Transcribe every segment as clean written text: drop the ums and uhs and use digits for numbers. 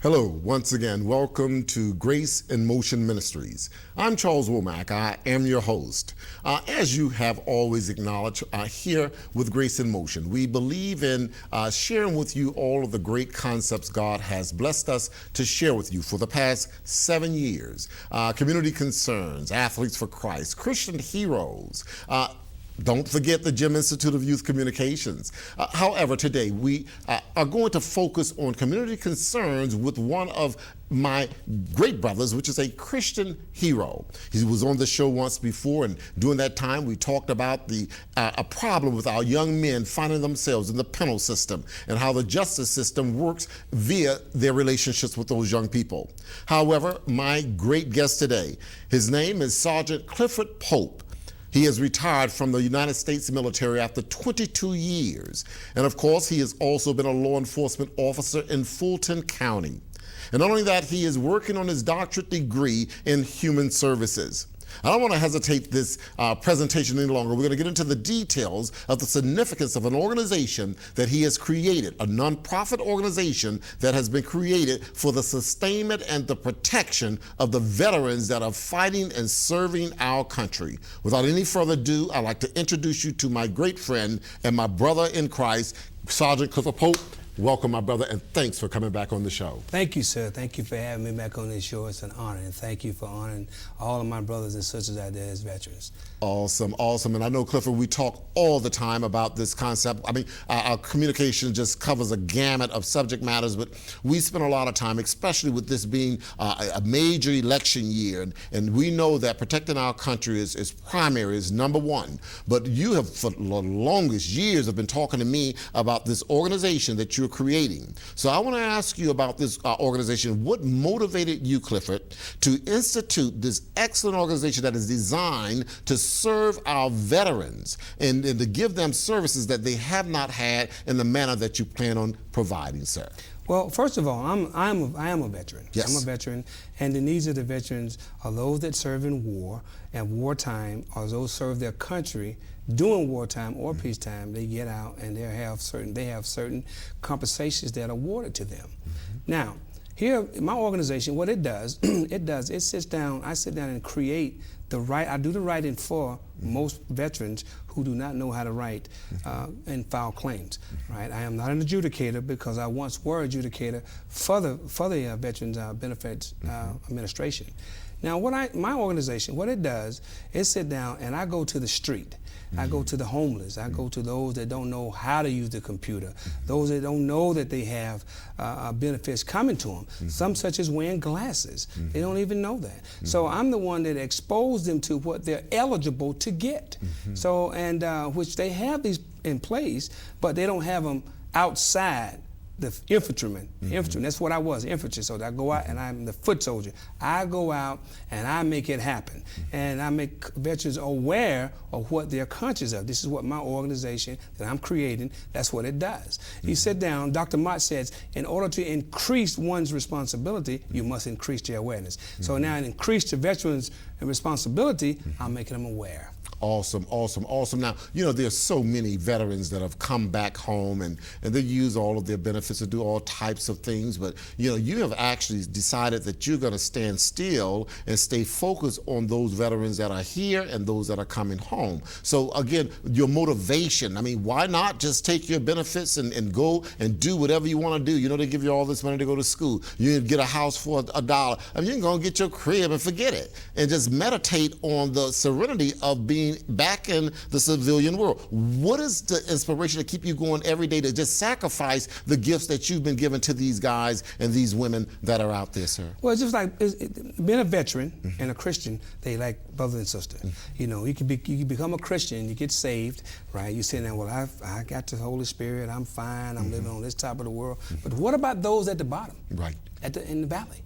Hello, once again, welcome to Grace in Motion Ministries. I'm Charles Womack, I am your host. As you have always acknowledged, here with Grace in Motion, we believe in sharing with you all of the great concepts God has blessed us to share with you for the past 7 years. Community concerns, athletes for Christ, Christian heroes, don't forget the Jim Institute of Youth Communications. However, today we are going to focus on community concerns with one of my great brothers, which is a Christian hero. He was on the show once before, and during that time we talked about a problem with our young men finding themselves in the penal system and how the justice system works via their relationships with those young people. However, my great guest today, his name is Sergeant Clifford Pope. He has retired from the United States military after 22 years. And of course, he has also been a law enforcement officer in Fulton County. And not only that, he is working on his doctorate degree in human services. I don't want to hesitate this presentation any longer. We're going to get into the details of the significance of an organization that he has created, a nonprofit organization that has been created for the sustainment and the protection of the veterans that are fighting and serving our country. Without any further ado, I'd like to introduce you to my great friend and my brother in Christ, Sergeant Clifford Pope. Welcome, my brother, and thanks for coming back on the show. Thank you, sir. Thank you for having me back on this show. It's an honor, and thank you for honoring all of my brothers and sisters out there as veterans. Awesome, awesome. And I know, Clifford, we talk all the time about this concept. I mean, our communication just covers a gamut of subject matters, but we spend a lot of time, especially with this being a major election year, and we know that protecting our country is primary, is number one. But you have, for the longest years, have been talking to me about this organization that you're creating. So I want to ask you about this organization. What motivated you, Clifford, to institute this excellent organization that is designed to serve our veterans and to give them services that they have not had in the manner that you plan on providing, sir? Well, first of all, I am a veteran. Yes. I'm a veteran, and the needs of the veterans are those that serve in war and wartime, or those serve their country during wartime or peacetime. They get out and they have certain compensations that are awarded to them. Now, here, my organization, what it does, it sits down. I sit down and create I do the writing for most veterans who do not know how to write and file claims. Right? I am not an adjudicator because I once were adjudicator for the Veterans Benefits Administration. Now, my organization, what it does, is sit down and I go to the street. I go to the homeless. I go to those that don't know how to use the computer, those that don't know that they have benefits coming to them, some such as wearing glasses. They don't even know that. So I'm the one that exposed them to what they're eligible to get. So, and which they have these in place, but they don't have them outside. The infantryman, that's what I was, infantry. So I go out and I'm the foot soldier. I go out and I make it happen. And I make veterans aware of what they're conscious of. This is what my organization that I'm creating, that's what it does. You sit down, Dr. Mott says, in order to increase one's responsibility, you must increase their awareness. So now in increase the veterans' responsibility, I'm making them aware. Awesome, awesome, awesome. Now, you know, there's so many veterans that have come back home and they use all of their benefits to do all types of things, but, you know, you have actually decided that you're going to stand still and stay focused on those veterans that are here and those that are coming home. So, again, your motivation, I mean, why not just take your benefits and go and do whatever you want to do? You know, they give you all this money to go to school. You can get a house for $1. I mean, you can go and get your crib and forget it and just meditate on the serenity of being back in the civilian world. What is the inspiration to keep you going every day to just sacrifice the gifts that you've been given to these guys and these women that are out there, sir? Well, it's just like being a veteran and a Christian, they like brother and sister. You know, you can become a Christian, you get saved, right? You say, now, well, I got the Holy Spirit, I'm fine, I'm living on this top of the world. But what about those at the bottom? Right. In the valley?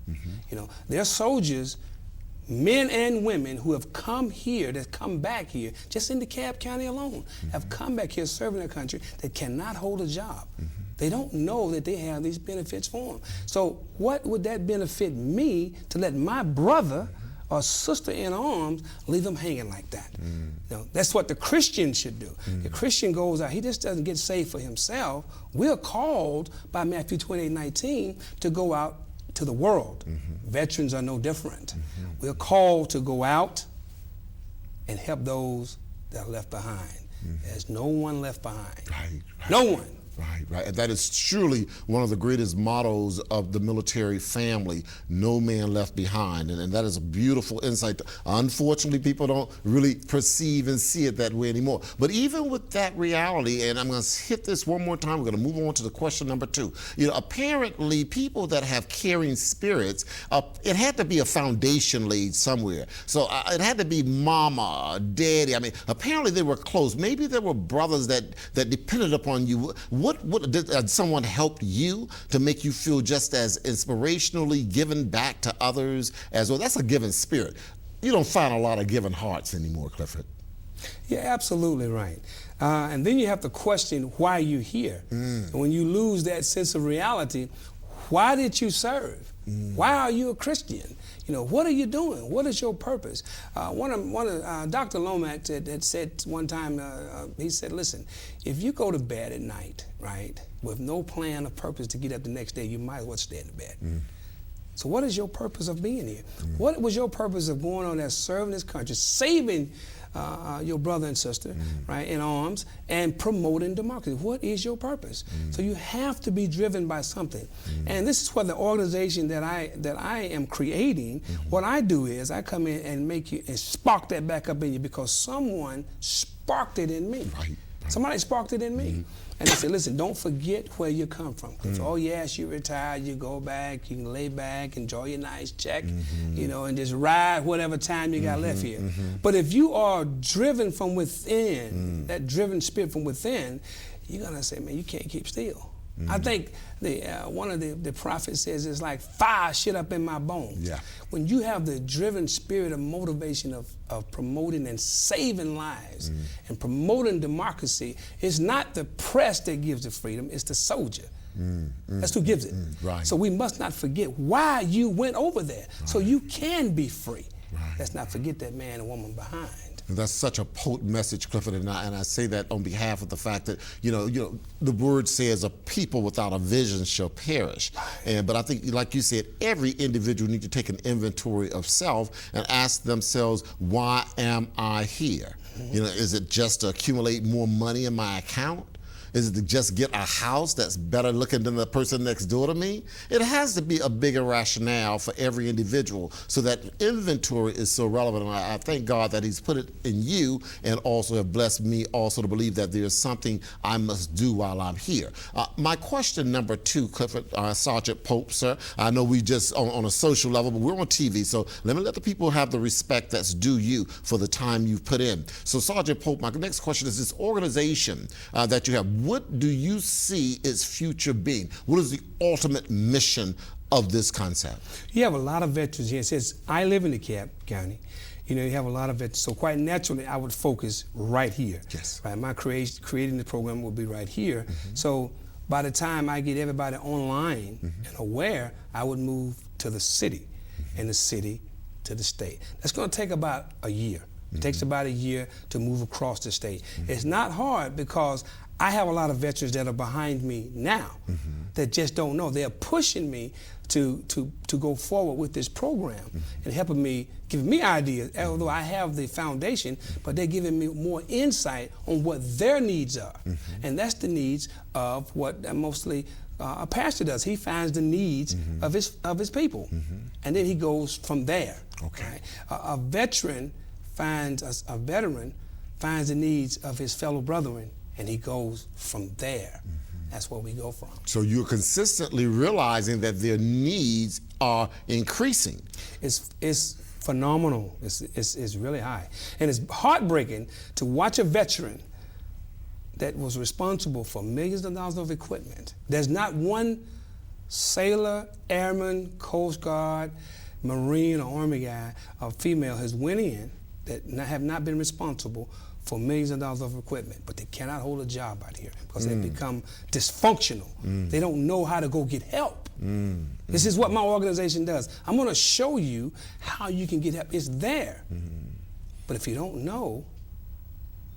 You know, they're soldiers, men and women who have come here, that come back here, just in DeKalb County alone, have come back here serving their country that cannot hold a job. They don't know that they have these benefits for them. So what would that benefit me to let my brother or sister in arms leave them hanging like that? You know, that's what the Christian should do. The Christian goes out, he just doesn't get saved for himself. We're called by Matthew 28:19 to go out to the world. Veterans are no different. We're called to go out and help those that are left behind. There's no one left behind. Right. No one. Right. And that is truly one of the greatest mottos of the military family, no man left behind. And that is a beautiful insight. Unfortunately, people don't really perceive and see it that way anymore. But even with that reality, and I'm going to hit this one more time, we're going to move on to the question number 2. Apparently, people that have caring spirits, it had to be a foundation laid somewhere. So it had to be mama, daddy. I mean, apparently they were close. Maybe there were brothers that depended upon you. What did someone help you to make you feel just as inspirationally given back to others as well? That's a given spirit. You don't find a lot of given hearts anymore, Clifford. You're absolutely right. And then you have to question why you're here. And when you lose that sense of reality, why did you serve? Why are you a Christian? What are you doing? What is your purpose? One of Dr. Womack had said one time, he said, listen, if you go to bed at night, right, with no plan or purpose to get up the next day, you might as well stay in the bed. So what is your purpose of being here? What was your purpose of going on there, serving this country, saving your brother and sister, right, in arms, and promoting democracy? What is your purpose? So you have to be driven by something. And this is what the organization that I am creating, what I do is I come in and make you, and spark that back up in you because someone sparked it in me. Right. Somebody sparked it in me. And they said, listen, don't forget where you come from. Oh, yes, you retired, you go back, you can lay back, enjoy your nice check, and just ride whatever time you got left here. But if you are driven from within, that driven spirit from within, you're going to say, man, you can't keep still. I think one of the prophets says it's like fire shit up in my bones. Yeah. When you have the driven spirit of motivation of promoting and saving lives and promoting democracy, it's not the press that gives the freedom, it's the soldier. That's who gives it. Right. So we must not forget why you went over there, so you can be free. Let's not forget that man and woman behind. That's such a potent message, Clifford, and I say that on behalf of the fact that the word says a people without a vision shall perish. But I think, like you said, every individual needs to take an inventory of self and ask themselves, why am I here? Is it just to accumulate more money in my account? Is it to just get a house that's better looking than the person next door to me? It has to be a bigger rationale for every individual. So that inventory is so relevant. And I thank God that He's put it in you and also have blessed me also to believe that there's something I must do while I'm here. My question number 2, Clifford, Sargent Pope, sir. I know we just on a social level, but we're on TV. So let me let the people have the respect that's due you for the time you've put in. So Sargent Pope, my next question is this organization that you have. What do you see its future being? What is the ultimate mission of this concept? You have a lot of veterans here. It says, I live in DeKalb County. You have a lot of veterans. So quite naturally, I would focus right here. Yes. Right. My creating the program will be right here. So by the time I get everybody online and aware, I would move to the city, and the city to the state. That's going to take about a year. It takes about a year to move across the state. It's not hard because I have a lot of veterans that are behind me now that just don't know. They're pushing me to go forward with this program and helping me, giving me ideas, although I have the foundation, but they're giving me more insight on what their needs are. And that's the needs of what mostly a pastor does. He finds the needs of his people, and then he goes from there. Okay. Right? A veteran finds the needs of his fellow brethren, and he goes from there. That's where we go from. So you're consistently realizing that their needs are increasing. It's phenomenal. It's really high. And it's heartbreaking to watch a veteran that was responsible for millions of dollars of equipment. There's not one sailor, airman, Coast Guard, Marine, or Army guy, or female has went in that have not been responsible for millions of dollars of equipment, but they cannot hold a job out here because they've become dysfunctional. They don't know how to go get help. This is what my organization does. I'm going to show you how you can get help. It's there. But if you don't know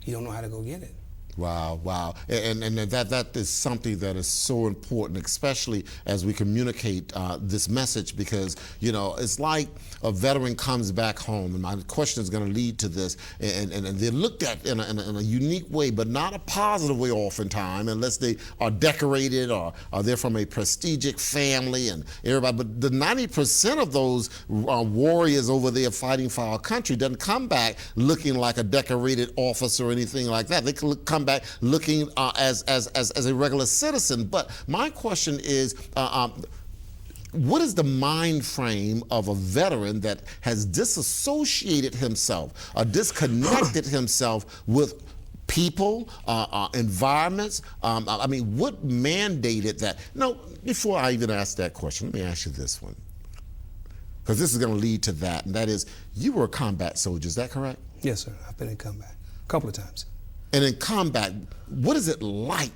how to go get it. Wow, wow. And that is something that is so important, especially as we communicate this message, because, you know, it's like a veteran comes back home, and my question is going to lead to this, and they're looked at in a unique way, but not a positive way oftentimes, unless they are decorated or they're from a prestigious family and everybody. But the 90% of those warriors over there fighting for our country doesn't come back looking like a decorated officer or anything like that. They can come back looking as a regular citizen. But my question is, what is the mind frame of a veteran that has disassociated himself or disconnected himself with people, environments? I mean, what mandated that? No, before I even ask that question, let me ask you this one, because this is going to lead to that, and that is, you were a combat soldier, is that correct? Yes, sir. I've been in combat a couple of times. And in combat, what is it like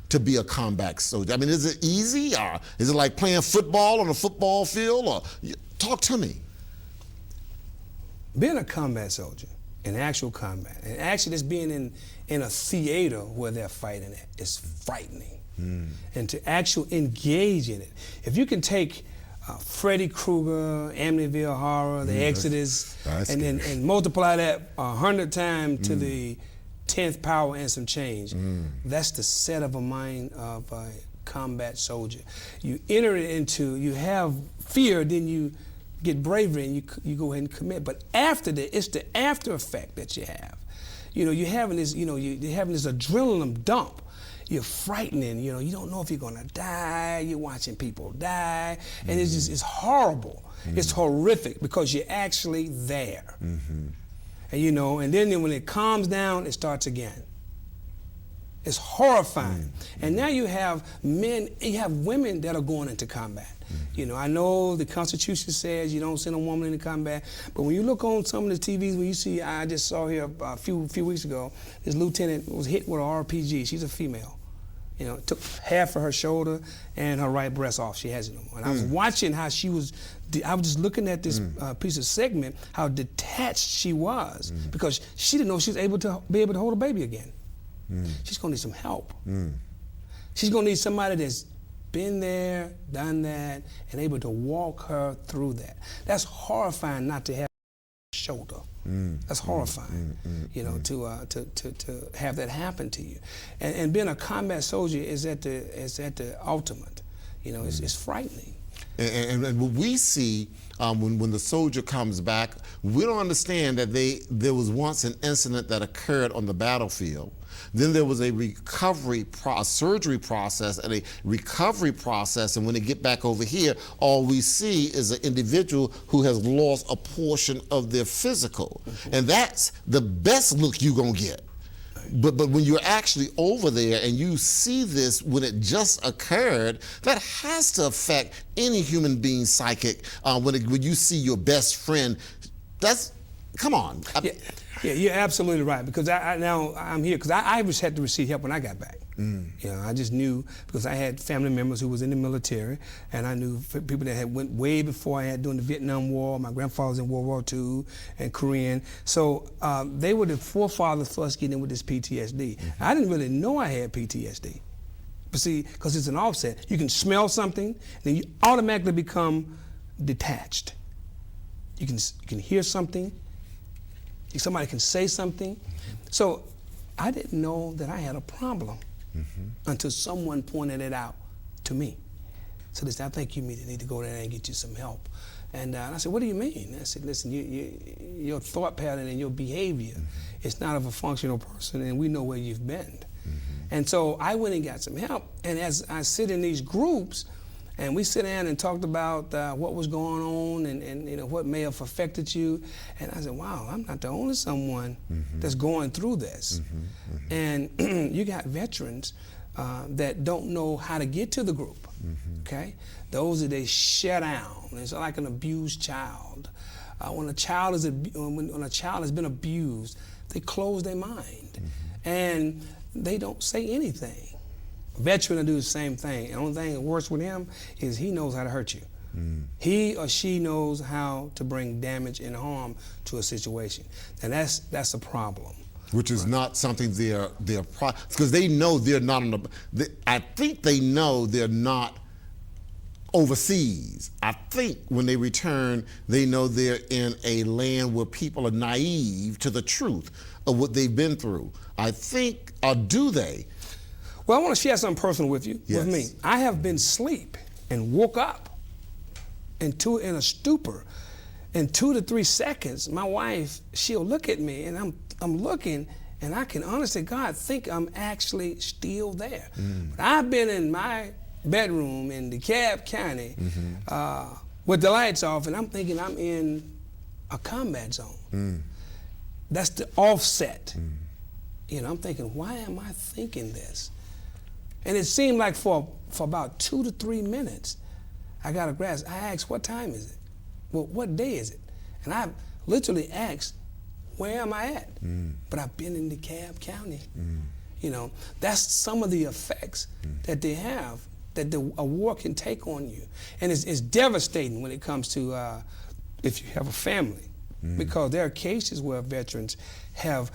to be a combat soldier? I mean, is it easy, or is it like playing football on a football field? Or talk to me. Being a combat soldier, in actual combat, and actually just being in a theater where they're fighting at, is frightening. And to actually engage in it. If you can take Freddy Krueger, Amityville Horror, The Exodus, and multiply that 100 times to the 10th power and some change. That's the set of a mind of a combat soldier. You enter it into, you have fear, then you get bravery and you go ahead and commit. But after that, it's the after effect that you have. You know, you're having this, you're having this adrenaline dump. You're frightening, you don't know if you're gonna die, you're watching people die, and it's just, it's horrible. It's horrific because you're actually there. And and then when it calms down, it starts again. It's horrifying. And now you have men, you have women that are going into combat. I know the Constitution says you don't send a woman into combat, but when you look on some of the TVs, when you see, I just saw here a few weeks ago, this lieutenant was hit with an RPG. She's a female. It took half of her shoulder and her right breast off. She has it no more. And I was watching how she was, I was just looking at this piece of segment, how detached she was, because she didn't know she was able to hold a baby again. She's gonna need some help. She's gonna need somebody that's been there, done that, and able to walk her through that. That's horrifying not to have a shoulder. That's horrifying, to have that happen to you. And being a combat soldier is at the ultimate. It's frightening. And what we see when the soldier comes back, we don't understand that there was once an incident that occurred on the battlefield. Then there was a surgery process and a recovery process, and when they get back over here, all we see is an individual who has lost a portion of their physical. And that's the best look you're gonna get. But when you're actually over there and you see this when it just occurred, that has to affect any human being's psychic. When you see your best friend, come on. Yeah, you're absolutely right, because now I'm here because I just had to receive help when I got back. I just knew, because I had family members who was in the military, and I knew people that had went way before I had during the Vietnam War. My grandfather was in World War II and Korean. So they were the forefathers for us getting in with this PTSD. I didn't really know I had PTSD. But see, because it's an offset. You can smell something, then you automatically become detached. You can hear something, somebody can say something. So I didn't know that I had a problem until someone pointed it out to me. So they said, I think you need to go there and get you some help. And I said, what do you mean? I said, listen, your thought pattern and your behavior is not of a functional person, and we know where you've been. And so I went and got some help. And as I sit in these groups, and we sit down and talked about what was going on and what may have affected you. And I said, wow, I'm not the only someone that's going through this. And you got veterans that don't know how to get to the group, okay? Those that they shut down. It's like an abused child. When a child has been abused, they close their mind. And they don't say anything. Veteran will do the same thing. The only thing that works with him is he knows how to hurt you. He or she knows how to bring damage and harm to a situation. And that's a problem. Which is not something they're because they know they're not on I think they know they're not overseas. I think when they return, they know they're in a land where people are naive to the truth of what they've been through. I think, or do they? Well, I want to share something personal with you, Yes. with me. I have been asleep and woke up in a stupor. In 2 to 3 seconds, my wife, she'll look at me, and I'm looking, and I can honestly, God, think I'm actually still there. But I've been in my bedroom in DeKalb County with the lights off, and I'm thinking I'm in a combat zone. That's the offset. You know, I'm thinking, why am I thinking this? And it seemed like for about 2 to 3 minutes, I got a grasp. I asked, what time is it? Well, what day is it? And I literally asked, where am I at? But I've been in DeKalb County. You know, that's some of the effects that they have, that a war can take on you. And it's devastating when it comes to if you have a family. Because there are cases where veterans have,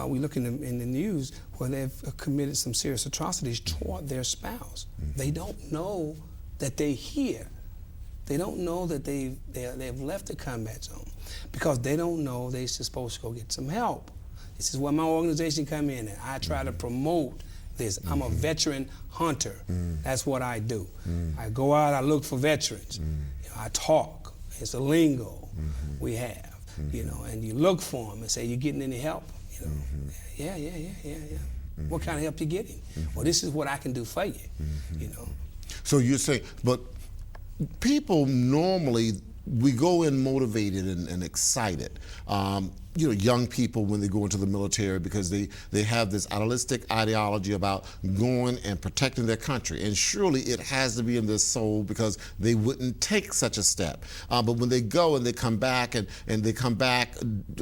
we look in the news, where they've committed some serious atrocities toward their spouse. They don't know that they're here. They don't know that they've left the combat zone because they don't know they're supposed to go get some help. This is where my organization come in, and I try to promote this. I'm a veteran hunter. That's what I do. I go out, I look for veterans. You know, I talk. It's a lingo we have. You know, and you look for them and say, you getting any help? You know, yeah. What kind of help you getting? Well, this is what I can do for you. You know. So you're saying, but people normally, we go in motivated and excited. You know, young people when they go into the military because they have this idealistic ideology about going and protecting their country. And surely it has to be in their soul because they wouldn't take such a step. But when they go and they come back and they come back,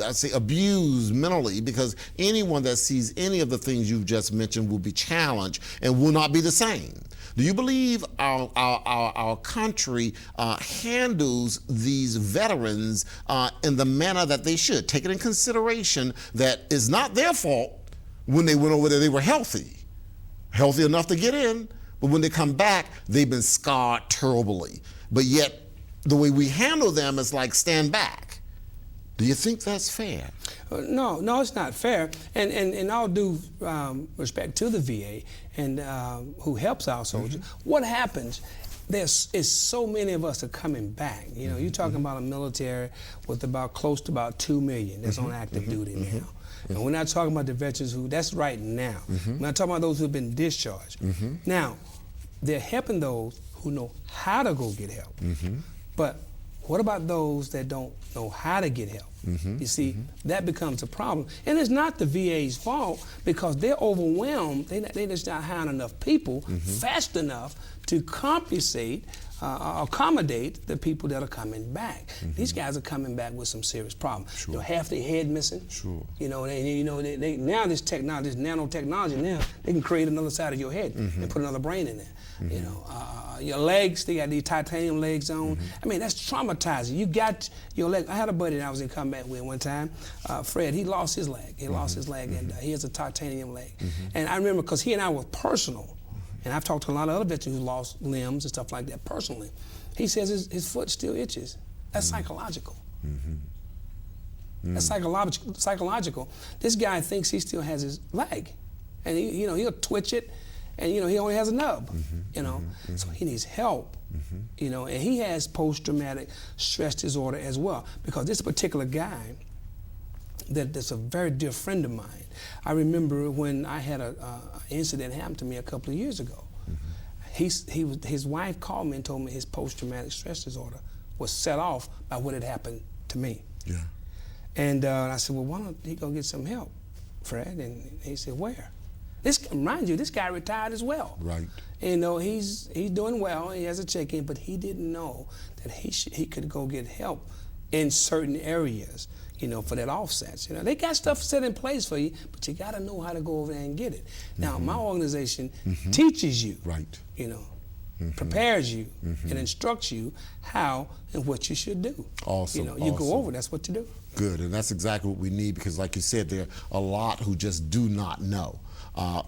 I say abused mentally, because anyone that sees any of the things you've just mentioned will be challenged and will not be the same. Do you believe our country handles these veterans in the manner that they should? Take it in consideration that it's not their fault when they went over there, they were healthy enough to get in, but when they come back, they've been scarred terribly. But yet, the way we handle them is like stand back. Do you think that's fair? No, it's not fair. And all due respect to the VA and who helps our soldiers, what happens, is so many of us are coming back. You know, you're talking about a military with close to about 2 million that's on active duty now. And we're not talking about the veterans that's right now. We're not talking about those who've been discharged. Now, they're helping those who know how to go get help. But what about those that don't know how to get help? You see, that becomes a problem. And it's not the VA's fault because they're overwhelmed. They just not hiring enough people fast enough to accommodate the people that are coming back. These guys are coming back with some serious problems. You know, half their head missing. You know, now this technology, this nanotechnology, now they can create another side of your head and put another brain in there. You know, your legs, they got these titanium legs on. I mean, that's traumatizing. You got your leg. I had a buddy that I was in combat with one time, Fred. He lost his leg. He lost his leg, and he has a titanium leg. And I remember because he and I were personal. And I've talked to a lot of other veterans who lost limbs and stuff like that personally. He says his foot still itches. That's psychological. That's psychological. This guy thinks he still has his leg. And he'll twitch it, and he only has a nub. So he needs help. And he has post-traumatic stress disorder as well, because this particular guy, that's a very dear friend of mine. I remember when I had an incident happen to me a couple of years ago. His wife called me and told me his post-traumatic stress disorder was set off by what had happened to me. And I said, well, why don't he go get some help, Fred? And he said, where? Mind you, this guy retired as well. Right. And he's doing well. He has a check-in, but he didn't know that he could go get help in certain areas. For that offsets. They got stuff set in place for you, but you got to know how to go over there and get it. Now, my organization teaches you, prepares you, and instructs you how and what you should do. Awesome. You go over, that's what you do. Good, and that's exactly what we need, because like you said, there are a lot who just do not know.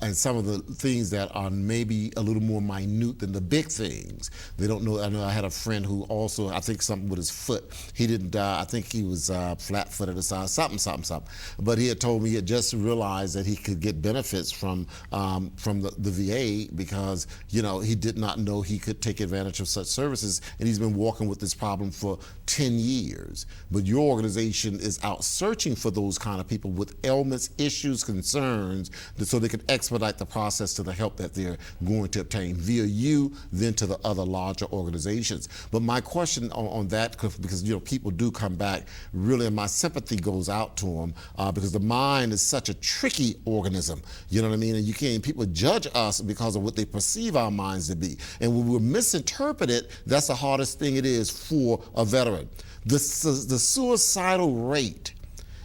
And some of the things that are maybe a little more minute than the big things, they don't know. I know I had a friend who also, I think something with his foot. He didn't die. I think he was flat-footed or something. But he had told me he had just realized that he could get benefits from the VA because, you know, he did not know he could take advantage of such services, and he's been walking with this problem for 10 years. But your organization is out searching for those kind of people with ailments, issues, concerns, so they can expedite the process to the help that they're going to obtain via you, then to the other larger organizations. But my question on that, because you know people do come back, really, and my sympathy goes out to them because the mind is such a tricky organism. You know what I mean? And you can't. People judge us because of what they perceive our minds to be, and when we're misinterpreted, that's the hardest thing it is for a veteran. The suicidal rate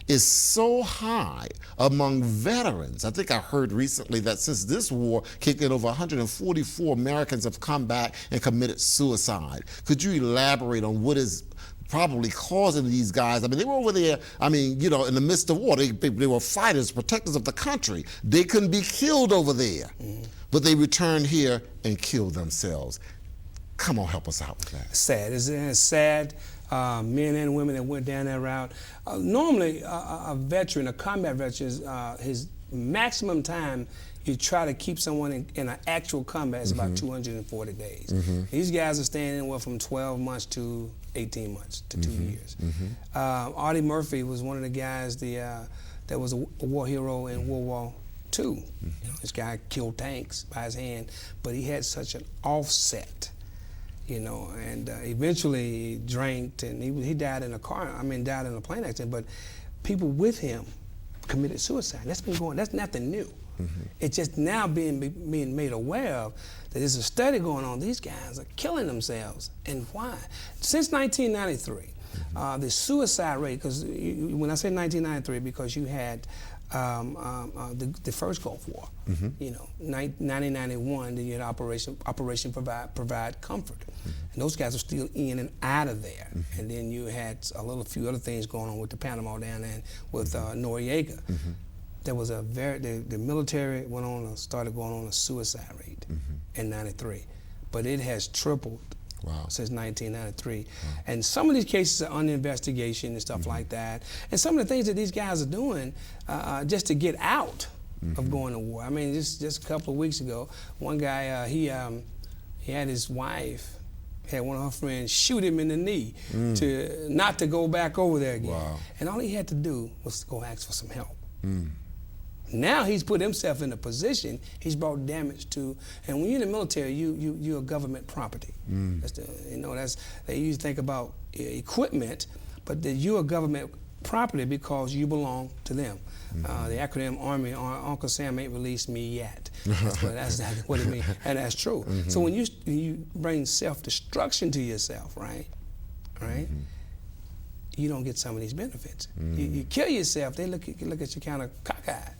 is so high among veterans. I think I heard recently that since this war kicked in, over 144 Americans have come back and committed suicide. Could you elaborate on what is probably causing these guys? I mean, they were over there, I mean, you know, in the midst of war. They were fighters, protectors of the country. They couldn't be killed over there, but they returned here and killed themselves. Come on, help us out with that. Sad. It's sad. Men and women that went down that route. Normally, a veteran, a combat veteran, his maximum time you try to keep someone in an actual combat is about 240 days. These guys are staying anywhere from 12 months to 18 months to 2 years. Artie Murphy was one of the guys that was a war hero in World War II. You know, this guy killed tanks by his hand, but he had such an offset. You know, and eventually he drank, and he died in a died in a plane accident, but people with him committed suicide. That's been going, that's nothing new. It's just now being made aware of that there's a study going on. These guys are killing themselves, and why? Since 1993, the suicide rate, because when I say 1993, because you had the first Gulf War, you know, 1991, then you had Operation Provide Comfort, and those guys are still in and out of there. And then you had a few other things going on with the Panama down there with Noriega. There was the military started going on a suicide rate in '93, but it has tripled. Since 1993. And some of these cases are under investigation and stuff like that. And some of the things that these guys are doing just to get out of going to war. I mean, just a couple of weeks ago, one guy, he had his wife, had one of her friends shoot him in the knee to not to go back over there again. And all he had to do was go ask for some help. Now he's put himself in a position, he's brought damage to, and when you're in the military, you're government property. That's they usually think about equipment, but that you're a government property because you belong to them. The acronym Army, Uncle Sam ain't released me yet. That's what it means, and that's true. So when you bring self-destruction to yourself, right? You don't get some of these benefits. You kill yourself, they look at you kind of cockeyed.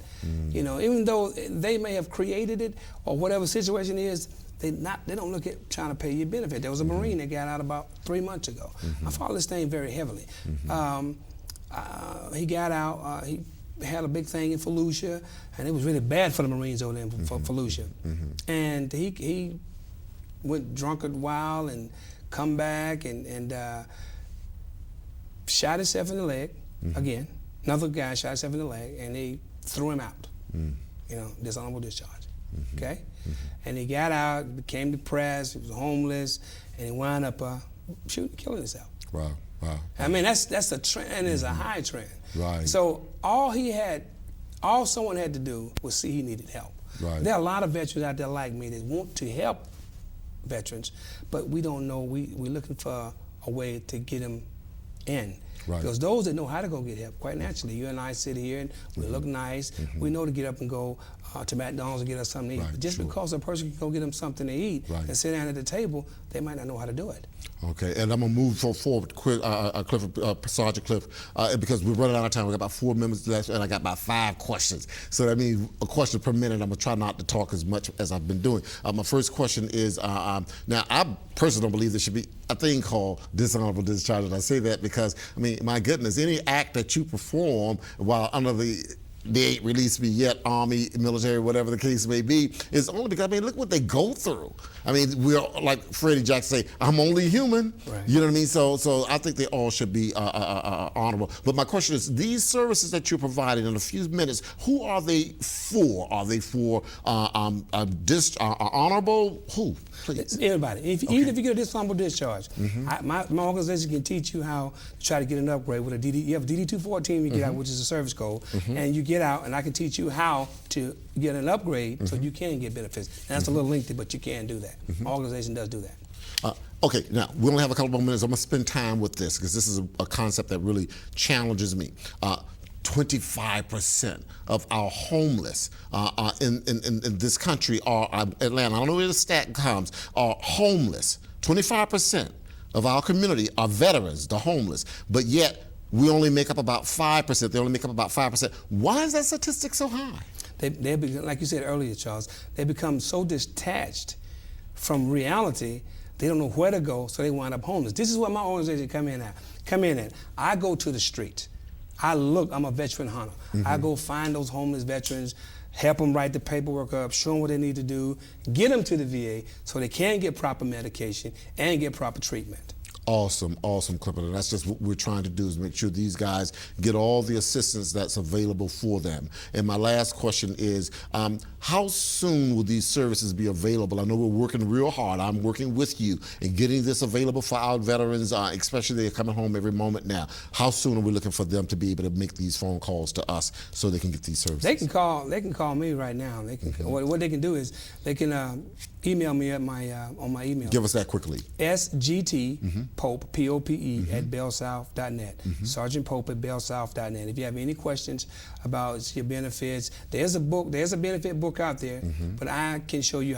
You know, even though they may have created it or whatever situation it is, they don't look at trying to pay you benefit. There was a Marine that got out about 3 months ago. I follow this thing very heavily. He got out, he had a big thing in Fallujah, and it was really bad for the Marines over there in Fallujah. And he went drunkard wild and come back and shot himself in the leg again. Another guy shot himself in the leg, and they threw him out. You know, dishonorable discharge. Okay? And he got out, became depressed, he was homeless, and he wound up killing himself. Wow. I mean, that's a trend, and it's a high trend. Right. So all someone had to do was see he needed help. Right. There are a lot of veterans out there like me that want to help veterans, but we don't know, we're looking for a way to get them in. Right. Because those that know how to go get help, quite naturally, you and I sit here and we look nice. We know to get up and go to McDonald's and get us something to eat. But just because a person can go get them something to eat and sit down at the table, they might not know how to do it. Okay, and I'm gonna move forward, Sergeant Cliff, because we're running out of time. We got about 4 minutes left, and I got about 5 questions. So that means a question per minute. I'm gonna try not to talk as much as I've been doing. My first question is, now I personally don't believe there should be a thing called dishonorable discharge. And I say that because, I mean, my goodness, any act that you perform while under they ain't released me yet, Army, military, whatever the case may be, is only because, I mean, look what they go through. I mean, we're, like Freddie Jackson say, I'm only human. Right. You know what I mean? So I think they all should be honorable. But my question is, these services that you're providing in a few minutes, who are they for? Are they for honorable? Who? Please. Everybody. Even if you get a dishonorable discharge, my organization can teach you how to try to get an upgrade with a DD. You have a DD-214 you get out, which is a service code, and you get out, and I can teach you how to get an upgrade so you can get benefits. And that's a little lengthy, but you can do that. My organization does do that. Okay, now we only have a couple more minutes. I'm gonna spend time with this because this is a concept that really challenges me. 25% of our homeless in this country are Atlanta. I don't know where the stat comes. Are homeless. 25% of our community are veterans, the homeless, but yet we only make up about 5%. They only make up about 5%. Why is that statistic so high? They like you said earlier, Charles, they become so detached from reality, they don't know where to go, so they wind up homeless. This is what my organization come in at. I go to the streets. I'm a veteran hunter. I go find those homeless veterans, help them write the paperwork up, show them what they need to do, get them to the VA so they can get proper medication and get proper treatment. Awesome, awesome, Clifford. And that's just what we're trying to do, is make sure these guys get all the assistance that's available for them. And my last question is, how soon will these services be available? I know we're working real hard. I'm working with you in getting this available for our veterans, especially they're coming home every moment now. How soon are we looking for them to be able to make these phone calls to us so they can get these services? They can call me right now. They can what they can do is they can email me at my on my email. Give us that quickly. SGT Pope, P-O-P-E, at bellsouth.net. Sargent Pope at bellsouth.net. If you have any questions about your benefits, there's a benefit book out there, but I can show you